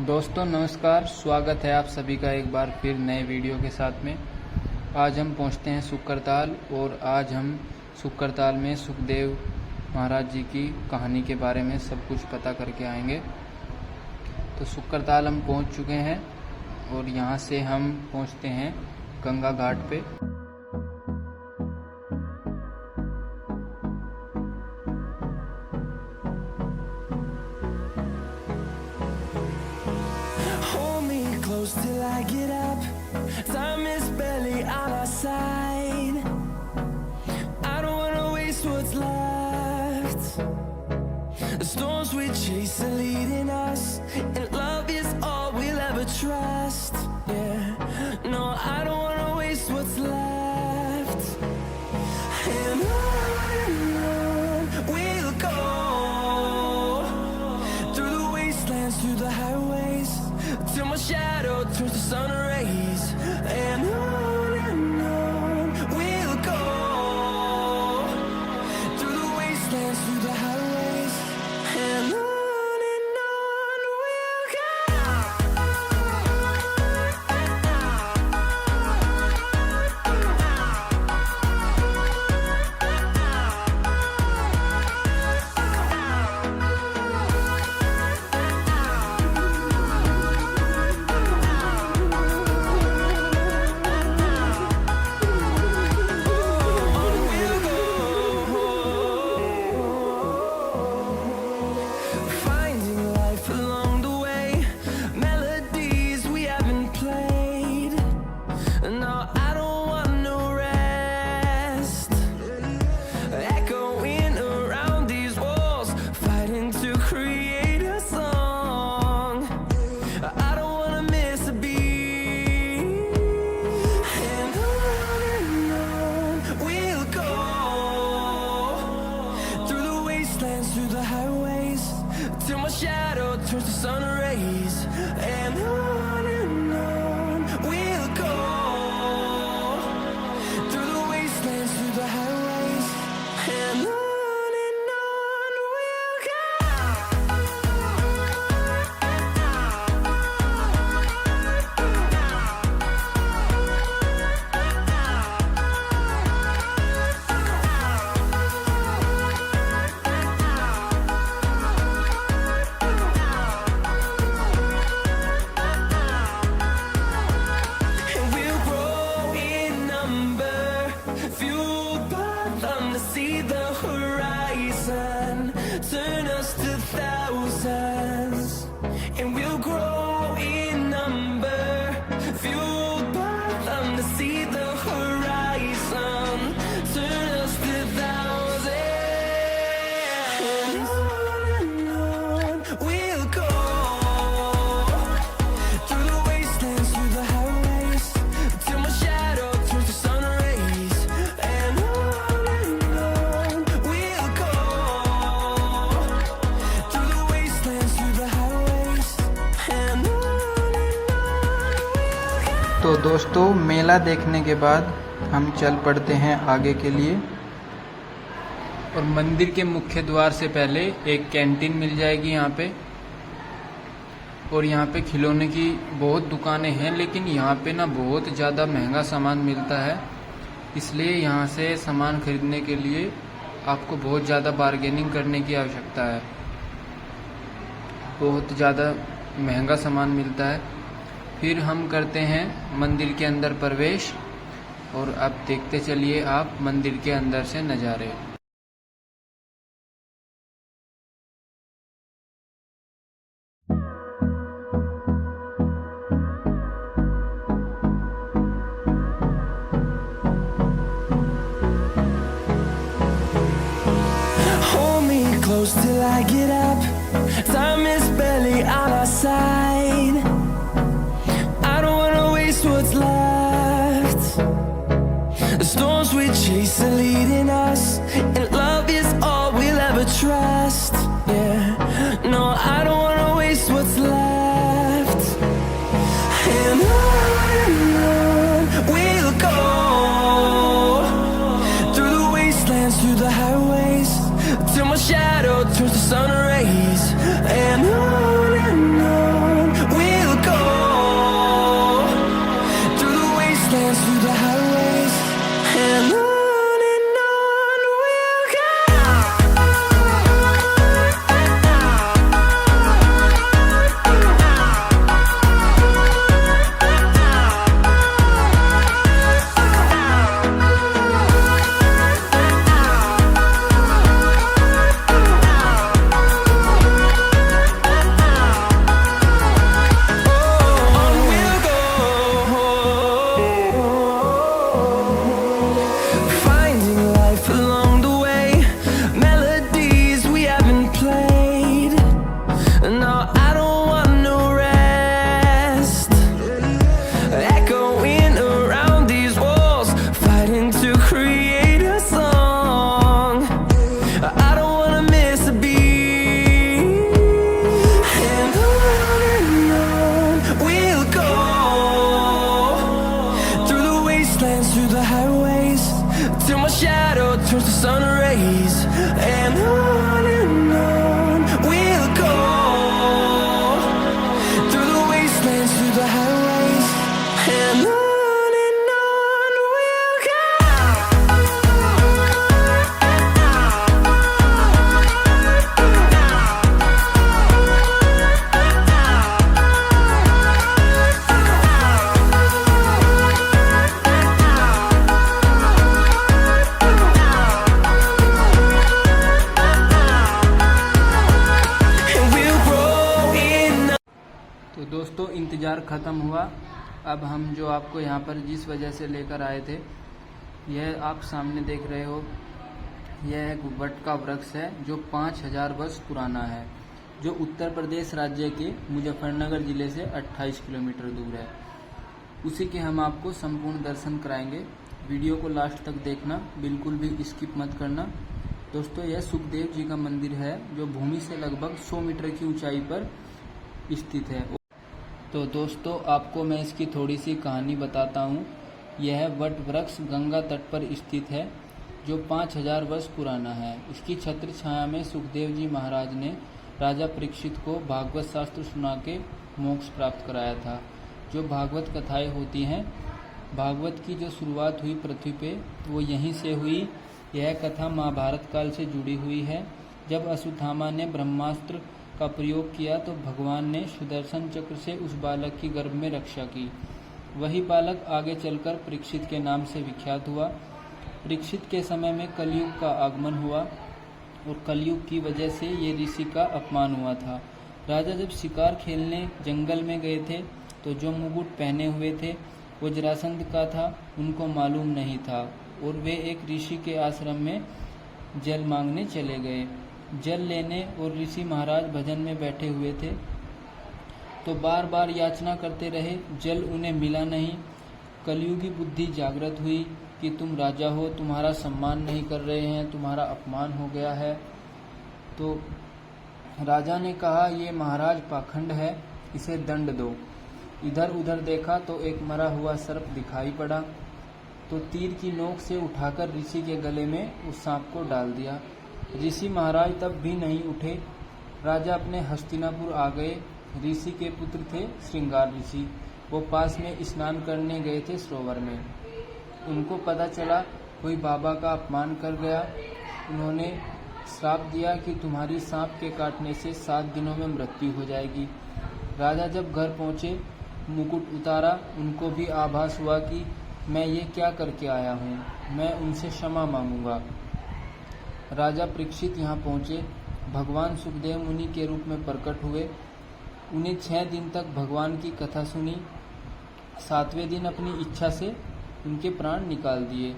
दोस्तों नमस्कार, स्वागत है आप सभी का एक बार फिर नए वीडियो के साथ में। आज हम पहुंचते हैं सुकरताल और आज हम सुकरताल में सुखदेव महाराज जी की कहानी के बारे में सब कुछ पता करके आएंगे। तो सुकरताल हम पहुंच चुके हैं और यहां से हम पहुंचते हैं गंगा घाट पे। Till I get up, time is barely on our side. I don't wanna waste what's left. The storms we chase are leading us, and love is all we'll ever trust. Yeah, no, I don't wanna waste what's left. And on we'll go, through the wastelands, through the highways, till my shadow turns to sun rays. And on we'll go, through the wastelands, through the highways. And on we'll go. Through the highways, till my shadow turns to sun rays. And on we'll go, through the wastelands, through the highways. And on we'll go. See the horizon, turn us to thousands, and we'll grow in number, fueled by them to see the horizon, turn us to thousands. And on we'll go, through the wastelands, through the highways, till my shadow turns to sun rays. And तो दोस्तों मेला देखने के बाद हम चल पड़ते हैं आगे के लिए। और मंदिर के मुख्य द्वार से पहले एक कैंटीन मिल जाएगी यहाँ पे। और यहाँ पे खिलौने की बहुत दुकानें हैं, लेकिन यहाँ पे ना बहुत ज़्यादा महंगा सामान मिलता है, इसलिए यहाँ से सामान खरीदने के लिए आपको बहुत ज़्यादा बार्गेनिंग करने की आवश्यकता है। बहुत ज़्यादा महंगा सामान मिलता है। फिर हम करते हैं मंदिर के अंदर प्रवेश और अब देखते चलिए आप मंदिर के अंदर से नज़ारे। Hold me close till I get up, time is barely on our side. What's left? The storms we chase are leading us, and love is all we'll ever trust. Yeah, no, I don't wanna waste what's left. And on we'll go, through the wastelands, through the highways, till my shadow turns to sun rays. And on तो दोस्तों इंतज़ार ख़त्म हुआ। अब हम जो आपको यहाँ पर जिस वजह से लेकर आए थे, यह आप सामने देख रहे हो, यह एक वट का वृक्ष है जो 5000 वर्ष पुराना है, जो उत्तर प्रदेश राज्य के मुजफ्फरनगर ज़िले से 28 किलोमीटर दूर है। उसी के हम आपको संपूर्ण दर्शन कराएंगे। वीडियो को लास्ट तक देखना, बिल्कुल भी स्किप मत करना। दोस्तों यह सुखदेव जी का मंदिर है जो भूमि से लगभग 100 मीटर की ऊंचाई पर स्थित है। तो दोस्तों आपको मैं इसकी थोड़ी सी कहानी बताता हूँ। यह वट वृक्ष गंगा तट पर स्थित है जो 5000 वर्ष पुराना है। इसकी छत्र छाया में सुखदेव जी महाराज ने राजा परीक्षित को भागवत शास्त्र सुना के मोक्ष प्राप्त कराया था। जो भागवत कथाएं होती हैं, भागवत की जो शुरुआत हुई पृथ्वी पे वो यहीं से हुई। यह कथा महाभारत काल से जुड़ी हुई है। जब अश्वत्थामा ने ब्रह्मास्त्र का प्रयोग किया तो भगवान ने सुदर्शन चक्र से उस बालक की गर्भ में रक्षा की। वही बालक आगे चलकर परीक्षित के नाम से विख्यात हुआ। परीक्षित के समय में कलयुग का आगमन हुआ और कलयुग की वजह से ये ऋषि का अपमान हुआ था। राजा जब शिकार खेलने जंगल में गए थे तो जो मुकुट पहने हुए थे वो जरासंध का था, उनको मालूम नहीं था और वे एक ऋषि के आश्रम में जल मांगने चले गए। जल लेने और ऋषि महाराज भजन में बैठे हुए थे तो बार बार याचना करते रहे, जल उन्हें मिला नहीं। कलयुगी बुद्धि जागृत हुई कि तुम राजा हो, तुम्हारा सम्मान नहीं कर रहे हैं, तुम्हारा अपमान हो गया है। तो राजा ने कहा ये महाराज पाखंड है, इसे दंड दो। इधर उधर देखा तो एक मरा हुआ सर्प दिखाई पड़ा, तो तीर की नोक से उठाकर ऋषि के गले में उस सांप को डाल दिया। ऋषि महाराज तब भी नहीं उठे। राजा अपने हस्तिनापुर आ गए। ऋषि के पुत्र थे श्रृंगार ऋषि, वो पास में स्नान करने गए थे सरोवर में। उनको पता चला कोई बाबा का अपमान कर गया। उन्होंने श्राप दिया कि तुम्हारी सांप के काटने से 7 दिनों में मृत्यु हो जाएगी। राजा जब घर पहुँचे, मुकुट उतारा, उनको भी आभास हुआ कि मैं ये क्या करके आया हूँ, मैं उनसे क्षमा मांगूंगा। राजा परीक्षित यहाँ पहुँचे, भगवान सुखदेव मुनि के रूप में प्रकट हुए। उन्हें 6 दिन तक भगवान की कथा सुनी। 7वें दिन अपनी इच्छा से उनके प्राण निकाल दिए।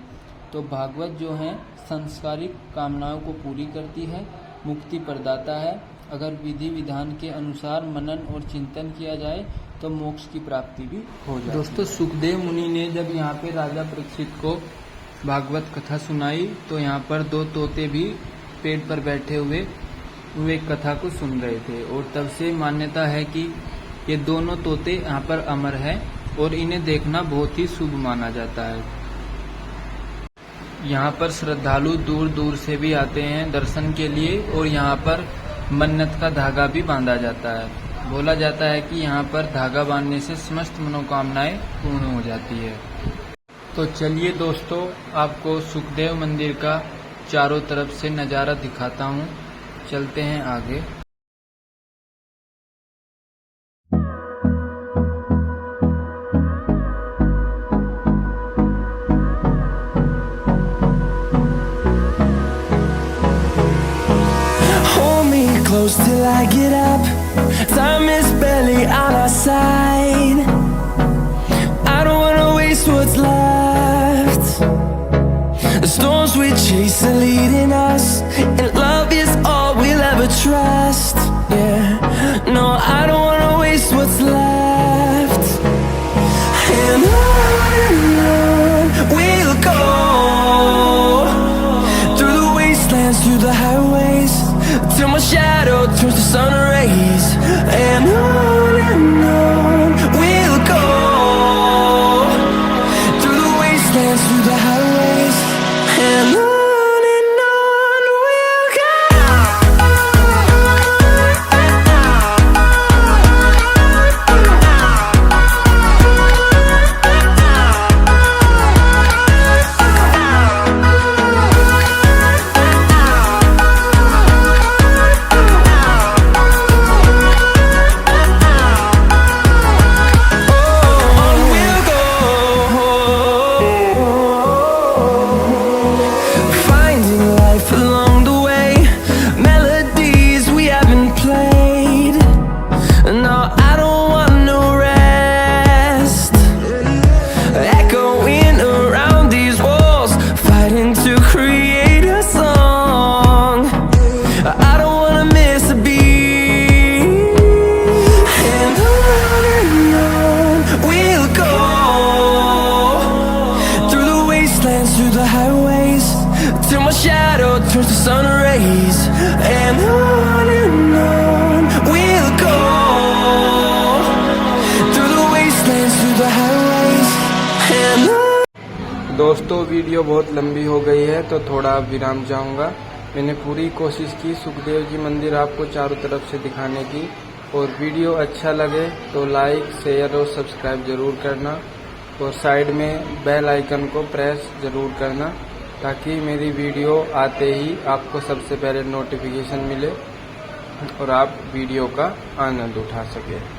तो भागवत जो है सांसारिक कामनाओं को पूरी करती है, मुक्ति प्रदाता है। अगर विधि विधान के अनुसार मनन और चिंतन किया जाए तो मोक्ष की प्राप्ति भी हो जाए। दोस्तों सुखदेव मुनि ने जब यहाँ पे राजा परीक्षित को भागवत कथा सुनाई तो यहाँ पर 2 तोते भी पेड़ पर बैठे हुए वे कथा को सुन रहे थे और तब से मान्यता है कि ये दोनों तोते यहाँ पर अमर हैं और इन्हें देखना बहुत ही शुभ माना जाता है। यहाँ पर श्रद्धालु दूर दूर से भी आते हैं दर्शन के लिए और यहाँ पर मन्नत का धागा भी बांधा जाता है। बोला जाता है कि यहाँ पर धागा बांधने से समस्त मनोकामनाएं पूर्ण हो जाती है। तो चलिए दोस्तों आपको सुखदेव मंदिर का चारों तरफ से नज़ारा दिखाता हूँ। चलते हैं आगे। Close till I get up. Time is barely on our side. I don't wanna waste what's left. The storms we chase are leading us, and love is all we'll ever trust. Yeah, no, I don't wanna waste what's left. And on we'll go, through the wastelands, through the highways, till my shadow turns to sun rays. And on we'll go, through the wastelands, through the highways. And on we'll go. दोस्तों video बहुत लंबी हो गई है तो थोड़ा विराम चाहूँगा। मैंने पूरी कोशिश की सुखदेव जी मंदिर आपको चारों तरफ से दिखाने की, और वीडियो अच्छा लगे तो लाइक शेयर और सब्सक्राइब ज़रूर करना, और साइड में बेल आइकन को प्रेस ज़रूर करना ताकि मेरी वीडियो आते ही आपको सबसे पहले नोटिफिकेशन मिले और आप वीडियो का आनंद उठा सकें।